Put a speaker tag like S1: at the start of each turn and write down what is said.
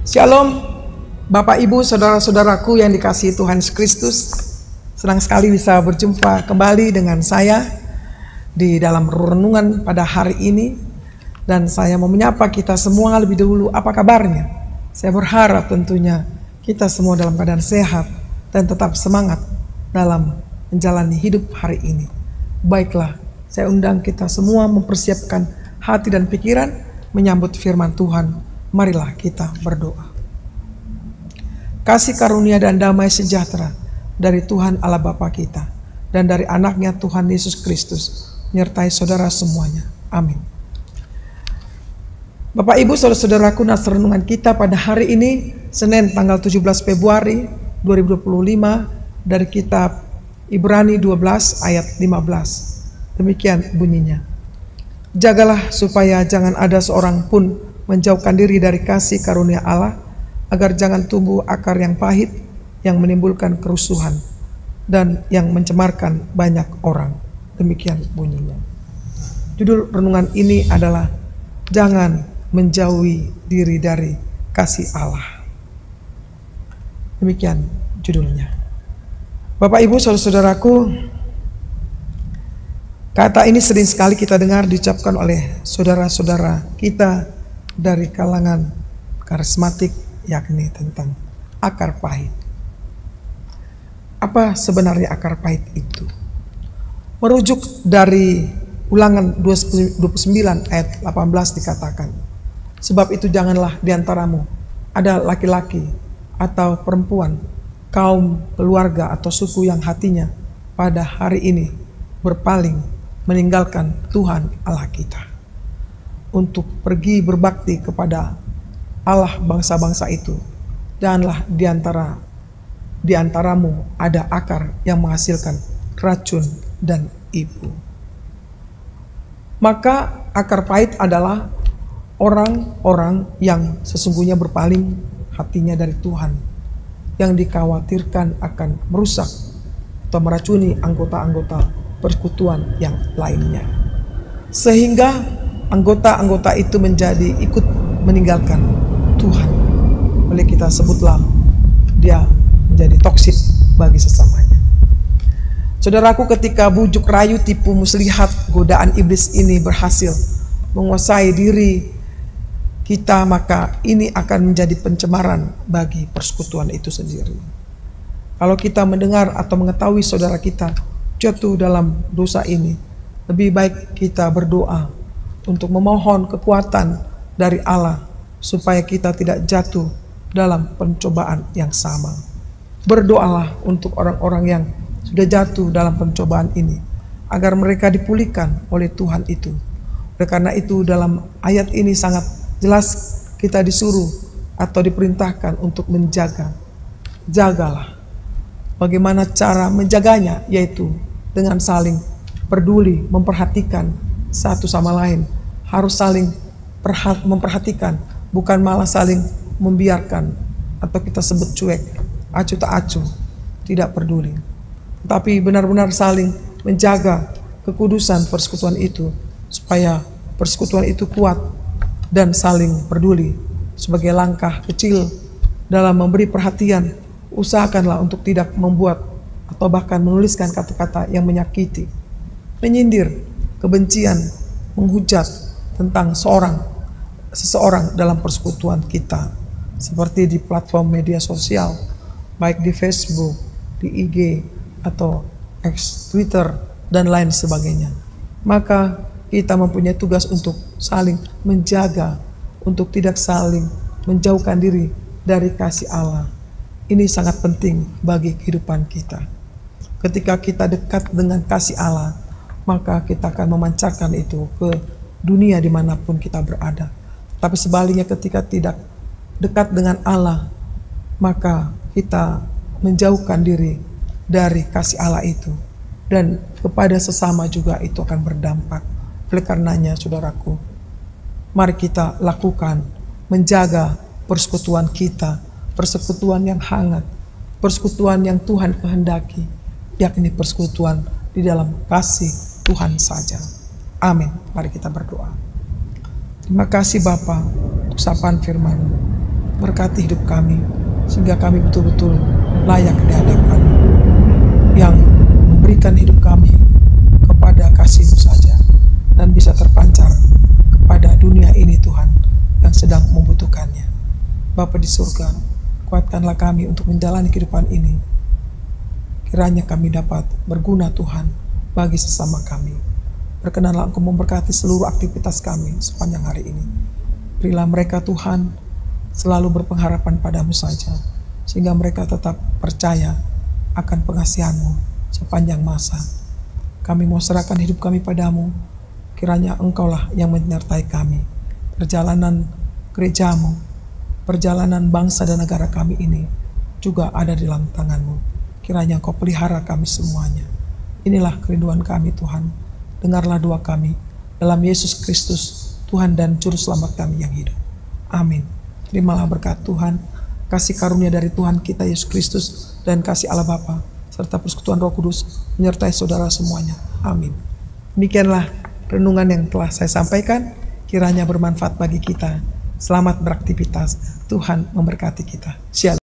S1: Shalom, Bapak Ibu, saudara-saudaraku yang dikasihi Tuhan Yesus Kristus. Senang sekali bisa berjumpa kembali dengan saya di dalam renungan pada hari ini. Dan saya mau menyapa kita semua lebih dahulu, apa kabarnya? Saya berharap tentunya kita semua dalam keadaan sehat dan tetap semangat dalam menjalani hidup hari ini. Baiklah, saya undang kita semua mempersiapkan hati dan pikiran menyambut firman Tuhan. Marilah kita berdoa. Kasih karunia dan damai sejahtera dari Tuhan Allah Bapa kita dan dari anaknya Tuhan Yesus Kristus menyertai saudara semuanya. Amin. Bapak Ibu saudara-saudaraku, nas renungan kita pada hari ini Senin tanggal 17 Februari 2025 dari kitab Ibrani 12 ayat 15. Demikian bunyinya. Jagalah supaya jangan ada seorang pun menjauhkan diri dari kasih karunia Allah, agar jangan tumbuh akar yang pahit yang menimbulkan kerusuhan dan yang mencemarkan banyak orang. Demikian bunyinya. Judul renungan ini adalah jangan menjauhi diri dari kasih Allah. Demikian judulnya. Bapak Ibu saudara-saudaraku, kata ini sering sekali kita dengar diucapkan oleh saudara-saudara kita dari kalangan karismatik, yakni tentang akar pahit. Apa sebenarnya akar pahit itu? Merujuk dari Ulangan 29 ayat 18 dikatakan, sebab itu janganlah diantaramu ada laki-laki atau perempuan, kaum, keluarga atau suku yang hatinya pada hari ini berpaling meninggalkan Tuhan Allah kita untuk pergi berbakti kepada Allah bangsa-bangsa itu. Janganlah diantaramu ada akar yang menghasilkan racun dan ibu. Maka akar pahit adalah orang-orang yang sesungguhnya berpaling hatinya dari Tuhan, yang dikhawatirkan akan merusak atau meracuni anggota-anggota persekutuan yang lainnya, sehingga anggota-anggota itu menjadi ikut meninggalkan Tuhan. Oleh kita sebutlah dia menjadi toksik bagi sesamanya. Saudaraku, ketika bujuk rayu, tipu muslihat, godaan iblis ini berhasil menguasai diri kita, maka ini akan menjadi pencemaran bagi persekutuan itu sendiri. Kalau kita mendengar atau mengetahui saudara kita jatuh dalam dosa ini, lebih baik kita berdoa untuk memohon kekuatan dari Allah supaya kita tidak jatuh dalam pencobaan yang sama. Berdoalah untuk orang-orang yang sudah jatuh dalam pencobaan ini, agar mereka dipulihkan oleh Tuhan itu. Oleh karena itu dalam ayat ini sangat jelas kita disuruh atau diperintahkan untuk menjaga. Jagalah. Bagaimana cara menjaganya? Yaitu dengan saling peduli, memperhatikan satu sama lain, harus saling memperhatikan, bukan malah saling membiarkan atau kita sebut cuek, acuh tak acuh, tidak peduli. Tapi benar-benar saling menjaga kekudusan persekutuan itu, supaya persekutuan itu kuat dan saling peduli. Sebagai langkah kecil dalam memberi perhatian, usahakanlah untuk tidak membuat atau bahkan menuliskan kata-kata yang menyakiti, menyindir, kebencian, menghujat tentang seseorang dalam persekutuan kita, seperti di platform media sosial, baik di Facebook, di IG atau X, Twitter dan lain sebagainya. Maka kita mempunyai tugas untuk saling menjaga, untuk tidak saling menjauhkan diri dari kasih Allah. Ini sangat penting bagi kehidupan kita. Ketika kita dekat dengan kasih Allah, maka kita akan memancarkan itu ke dunia dimanapun kita berada. Tapi sebaliknya, ketika tidak dekat dengan Allah, maka kita menjauhkan diri dari kasih Allah itu, dan kepada sesama juga itu akan berdampak. Oleh karenanya saudaraku, mari kita lakukan menjaga persekutuan kita, persekutuan yang hangat, persekutuan yang Tuhan kehendaki, yakni persekutuan di dalam kasih Tuhan saja. Amin. Mari kita berdoa. Terima kasih Bapa untuk sapaan firman-Mu. Berkati hidup kami, sehingga kami betul-betul layak di hadapan-Mu, yang memberikan hidup kami kepada kasih-Mu saja, dan bisa terpancar kepada dunia ini Tuhan, yang sedang membutuhkannya. Bapa di surga, kuatkanlah kami untuk menjalani kehidupan ini. Kiranya kami dapat berguna Tuhan bagi sesama kami. Berkenanlah Engkau memberkati seluruh aktivitas kami sepanjang hari ini. Berilah mereka Tuhan selalu berpengharapan padamu saja, sehingga mereka tetap percaya akan pengasihan-Mu sepanjang masa. Kami mau serahkan hidup kami padamu. Kiranya Engkaulah yang menyertai kami. Perjalanan gereja-Mu, perjalanan bangsa dan negara kami ini juga ada di dalam tangan-Mu. Kiranya Engkau pelihara kami semuanya. Inilah kerinduan kami Tuhan. Dengarlah doa kami dalam Yesus Kristus, Tuhan dan Juru Selamat kami yang hidup. Amin. Terimalah berkat Tuhan, kasih karunia dari Tuhan kita Yesus Kristus, dan kasih Allah Bapa serta persekutuan Roh Kudus menyertai saudara semuanya. Amin. Demikianlah renungan yang telah saya sampaikan. Kiranya bermanfaat bagi kita. Selamat beraktivitas. Tuhan memberkati kita. Shalom.